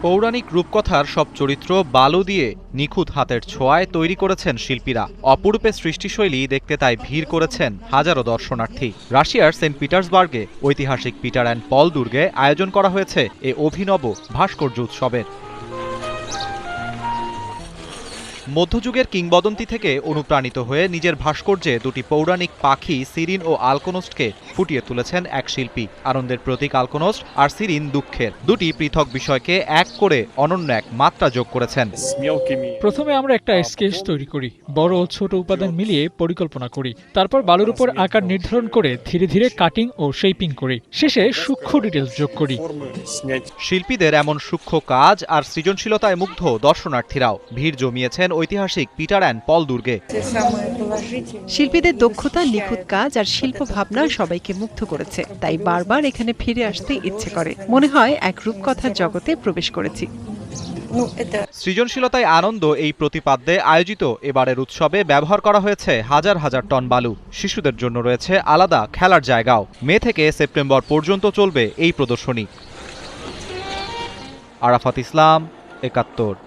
পৌরাণিক রূপকথার সব চরিত্র বালু দিয়ে নিখুঁত হাতের ছোঁয়ায় তৈরি করেছেন শিল্পীরা। অপরূপে সৃষ্টিশৈলী দেখতে তাই ভিড় করেছেন হাজারো দর্শনার্থী। রাশিয়ার সেন্ট পিটার্সবার্গে ঐতিহাসিক পিটার অ্যান্ড পল দুর্গে আয়োজন করা হয়েছে এ অভিনব ভাস্কর্য উৎসবের। মধ্যযুগের কিংবদন্তি থেকে অনুপ্রাণিত হয়ে নিজের ভাস্কর্যে দুটি পৌরাণিক পাখি সিরিন ও আলকোনস্টকে ফুটিয়ে তুলেছেন এক শিল্পী। আনন্দের প্রতীক আলকোনস্ট আর সিরিন দুঃখের, দুটি পৃথক বিষয়কে এক করে অনন্য এক মাত্রা যোগ করেছেন। প্রথমে আমরা একটা স্কেচ তৈরি করি, বড় ও ছোট উপাদান মিলিয়ে পরিকল্পনা করি, তারপর বালুর উপর আকার নির্ধারণ করে ধীরে ধীরে কাটিং ও শেপিং করি, শেষে সূক্ষ্ম ডিটেলস যোগ করি। শিল্পীদের এমন সূক্ষ্ম কাজ আর সৃজনশীলতায় মুগ্ধ দর্শনার্থীরাও। ভিড় জমিয়েছেন ঐতিহাসিক পিটার অ্যান্ড পল দুর্গে। শিল্পীদের দক্ষতা, নিখুঁত কাজ আর শিল্প ভাবনা সবাইকে মুগ্ধ করেছে, তাই বারবার এখানে ফিরে আসতে ইচ্ছে করে। মনে হয় এক রূপকথার জগতে প্রবেশ করেছি। সৃজনশীলতায় আনন্দ এই প্রতিপাদ্যে আয়োজিত এবারের উৎসবে ব্যবহার করা হয়েছে হাজার হাজার টন বালু। শিশুদের জন্য রয়েছে আলাদা খেলার জায়গাও। মে থেকে সেপ্টেম্বর পর্যন্ত চলবে এই প্রদর্শনী। আরাফাত ইসলাম, ৭১।